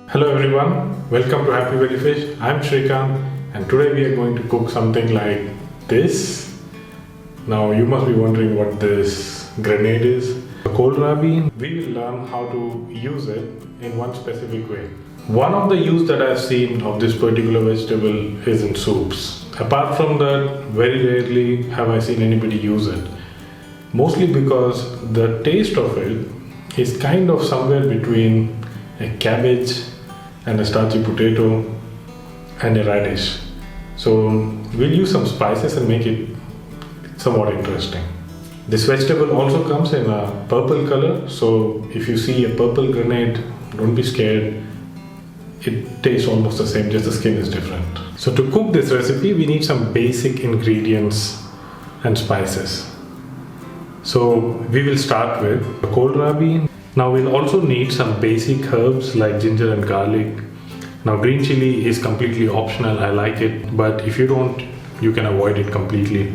Hello everyone, welcome to Happy Belly Fish. I'm Srikant and today we are going to cook something like this. Now you must be wondering what this grenade is. The Kohlrabi, we will learn how to use it in one specific way. One of the use that I've seen of this particular vegetable is in soups. Apart from that, very rarely have I seen anybody use it. Mostly because the taste of it is kind of somewhere between a cabbage and a starchy potato and a radish. So we'll use some spices and make it somewhat interesting. This vegetable also comes in a purple color, so if you see a purple grenade, don't be scared. It tastes almost the same, just the skin is different. So to cook this recipe, we need some basic ingredients and spices. So we will start with the kohlrabi. Now we'll also need some basic herbs like ginger and garlic. Now green chili is completely optional, I like it, but if you don't, you can avoid it completely.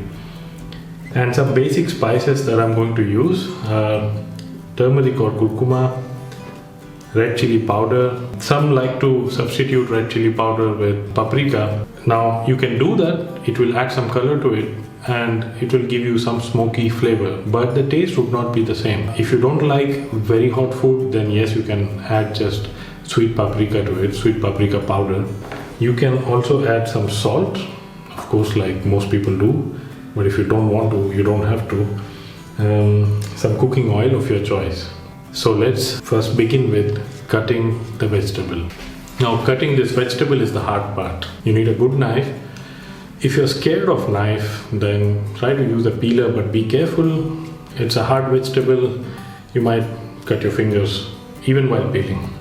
And some basic spices that I'm going to use are turmeric or curcuma, red chili powder. Some like to substitute red chili powder with paprika. Now you can do that, it will add some color to it and it will give you some smoky flavor, but the taste would not be the same. If you don't like very hot food, then yes, you can add just sweet paprika to it, sweet paprika powder. You can also add some salt, of course, like most people do, but if you don't want to, you don't have to. Some cooking oil of your choice. So let's first begin with cutting the vegetable. Now cutting this vegetable is the hard part. You need a good knife. If you're scared of knife, then try to use a peeler, but be careful. It's a hard vegetable. You might cut your fingers even while peeling.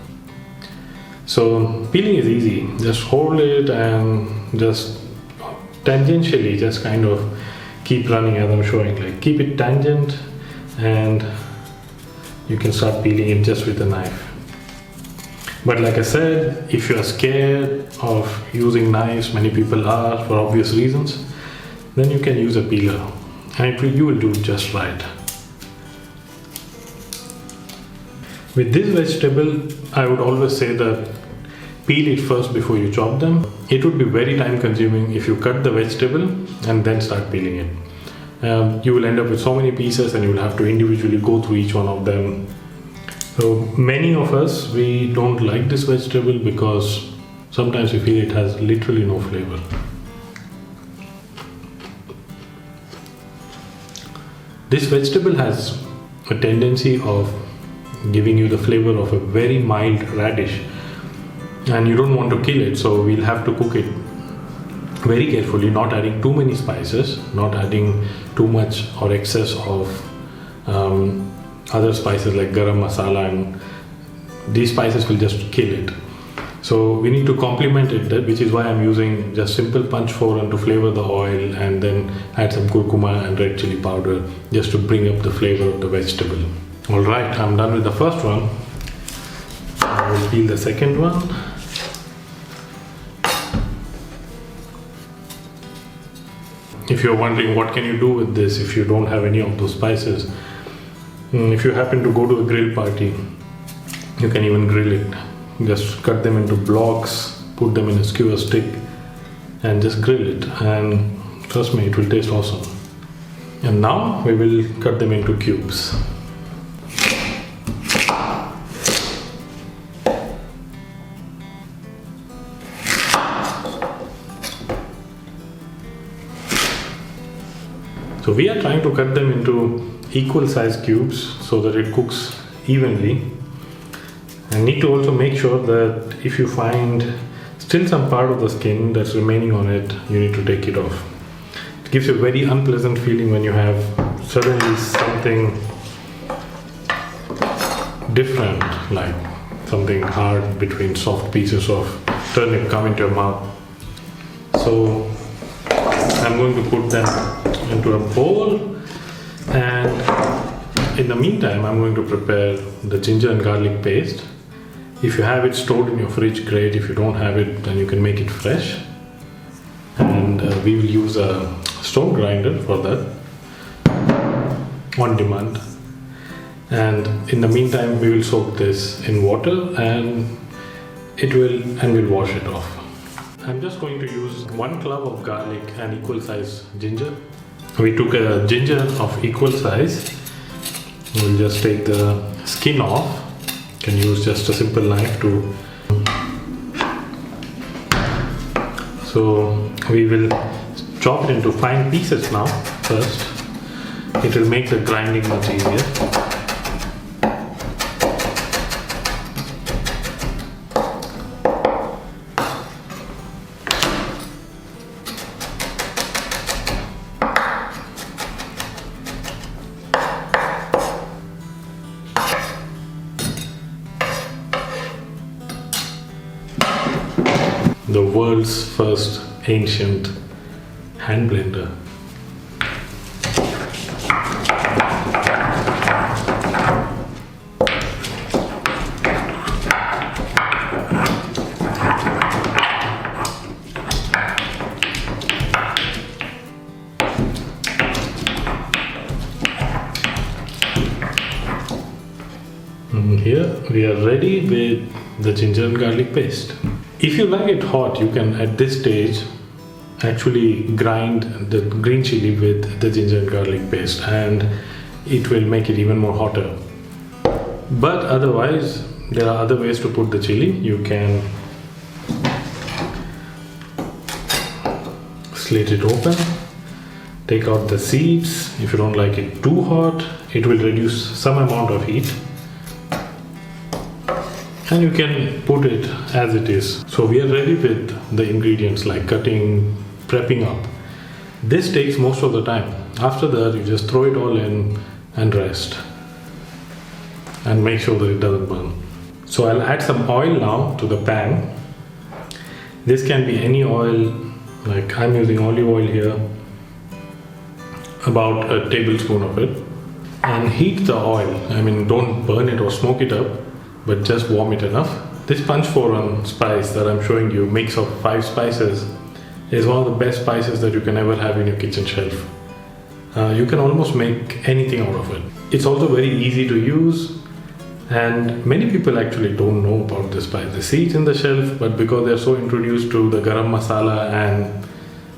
So peeling is easy. Just hold it and just tangentially just kind of keep running as I'm showing. Like keep it tangent and you can start peeling it just with a knife. But like I said, if you are scared of using knives, many people are for obvious reasons, then you can use a peeler and you will do just right. With this vegetable, I would always say that peel it first before you chop them. It would be very time consuming if you cut the vegetable and then start peeling it. You will end up with so many pieces and you will have to individually go through each one of them. So many of us, we don't like this vegetable because sometimes we feel it has literally no flavor. This vegetable has a tendency of giving you the flavor of a very mild radish and you don't want to kill it, so we'll have to cook it very carefully, not adding too many spices, not adding too much or excess of other spices like garam masala, and these spices will just kill it. So we need to complement it, which is why I'm using just simple punch foran to flavor the oil and then add some curcuma and red chili powder just to bring up the flavor of the vegetable. Alright, I'm done with the first one. I will peel the second one. If you're wondering what can you do with this if you don't have any of those spices, if you happen to go to a grill party, you can even grill it. Just cut them into blocks, put them in a skewer stick and just grill it, and trust me, it will taste awesome. And now we will cut them into cubes. So we are trying to cut them into equal size cubes so that it cooks evenly. And need to also make sure that if you find still some part of the skin that's remaining on it, you need to take it off. It gives you a very unpleasant feeling when you have suddenly something different, like something hard between soft pieces of turnip come into your mouth. So I'm going to put them into a bowl, and in the meantime I'm going to prepare the ginger and garlic paste. If you have it stored in your fridge, great. If you don't have it, then you can make it fresh. And we will use a stone grinder for that on demand. And in the meantime, we will soak this in water, and and we'll wash it off. I'm just going to use 1 clove of garlic and equal size ginger. We took a ginger of equal size. We'll just take the skin off. You can use just a simple knife to. So we will chop it into fine pieces now first. It will make the grinding much easier. The world's first ancient hand blender. And here we are ready with the ginger and garlic paste. If you like it hot, you can at this stage actually grind the green chili with the ginger and garlic paste, and it will make it even more hotter. But otherwise, there are other ways to put the chili. You can slit it open, take out the seeds. If you don't like it too hot, it will reduce some amount of heat. And you can put it as it is. So we are ready with the ingredients like cutting, prepping up. This takes most of the time. After that, you just throw it all in and rest. And make sure that it doesn't burn. So I'll add some oil now to the pan. This can be any oil, like I'm using olive oil here. About a tablespoon of it. And heat the oil. I mean, don't burn it or smoke it up, but just warm it enough. This panchphoron spice that I'm showing you, mix of 5 spices, is one of the best spices that you can ever have in your kitchen shelf. You can almost make anything out of it. It's also very easy to use, and many people actually don't know about this spice. They see it in the shelf, but because they're so introduced to the garam masala and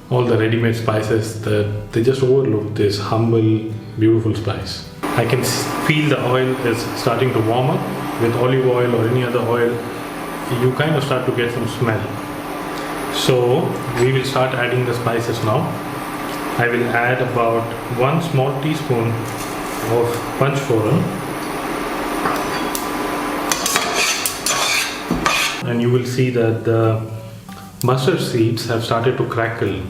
all the ready-made spices, that they just overlook this humble, beautiful spice. I can feel the oil is starting to warm up. With olive oil or any other oil, you kind of start to get some smell. So we will start adding the spices now. I will add about 1 small teaspoon of panchphoron, and you will see that the mustard seeds have started to crackle.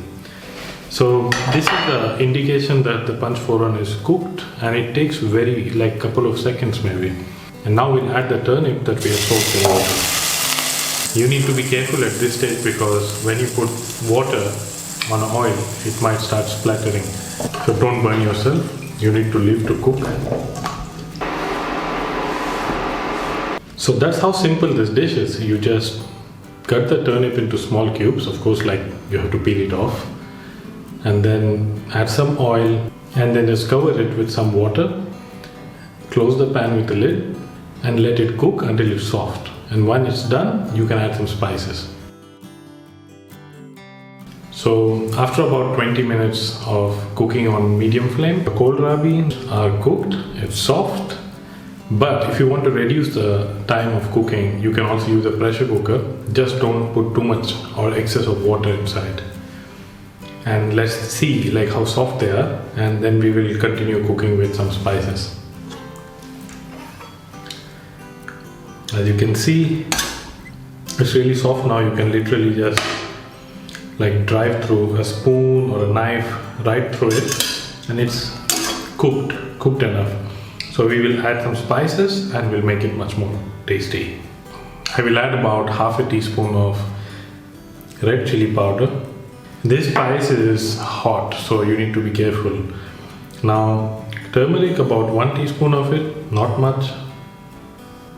So this is the indication that the panchphoron is cooked, and it takes very like couple of seconds maybe. And now we'll add the turnip that we have soaked in water. You need to be careful at this stage because when you put water on oil, it might start splattering. So don't burn yourself. You need to leave to cook. So that's how simple this dish is. You just cut the turnip into small cubes. Of course, like you have to peel it off. And then add some oil and then just cover it with some water. Close the pan with the lid and let it cook until it's soft. And when it's done, you can add some spices. So after about 20 minutes of cooking on medium flame, the kohlrabi are cooked, it's soft. But if you want to reduce the time of cooking, you can also use a pressure cooker. Just don't put too much or excess of water inside. And let's see like how soft they are, and then we will continue cooking with some spices. As you can see, it's really soft now. You can literally just like drive through a spoon or a knife right through it, and it's cooked enough. So we will add some spices and we'll make it much more tasty. I will add about half a teaspoon of red chili powder. This spice is hot, so you need to be careful. Now turmeric, about 1 teaspoon of it, not much.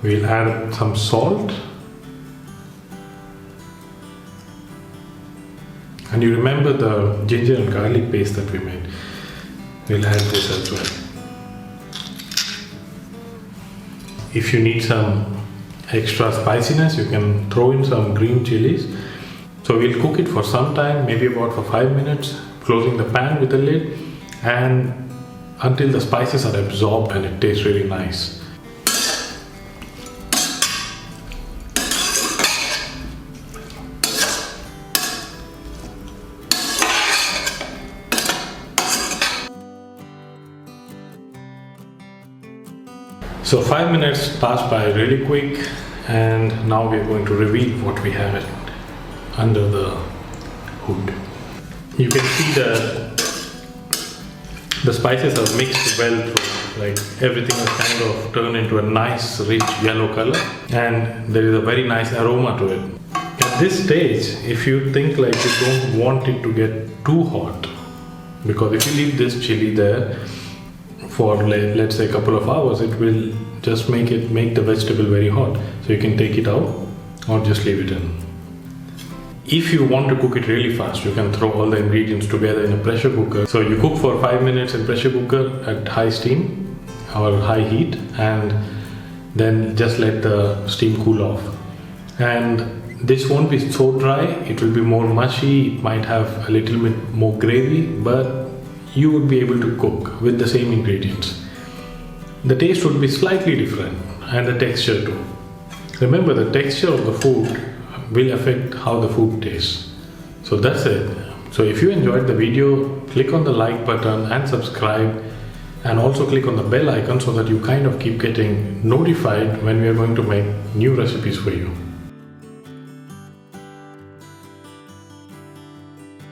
We'll add some salt. And you remember the ginger and garlic paste that we made. We'll add this as well. If you need some extra spiciness, you can throw in some green chilies. So we'll cook it for some time, maybe about for 5 minutes, closing the pan with the lid, and until the spices are absorbed and it tastes really nice. So 5 minutes passed by really quick, and now we're going to reveal what we have under the hood. You can see the spices are mixed well through, like everything has kind of turned into a nice rich yellow color, and there is a very nice aroma to it. At this stage, if you think like you don't want it to get too hot, because if you leave this chili there for let's say a couple of hours, it will just make the vegetable very hot. So you can take it out or just leave it in. If you want to cook it really fast, you can throw all the ingredients together in a pressure cooker. So you cook for 5 minutes in pressure cooker at high steam or high heat, and then just let the steam cool off. And this won't be so dry, it will be more mushy, it might have a little bit more gravy, but you would be able to cook with the same ingredients. The taste would be slightly different, and the texture too. Remember, the texture of the food will affect how the food tastes. So that's it. So if you enjoyed the video, click on the like button and subscribe, and also click on the bell icon so that you kind of keep getting notified when we are going to make new recipes for you.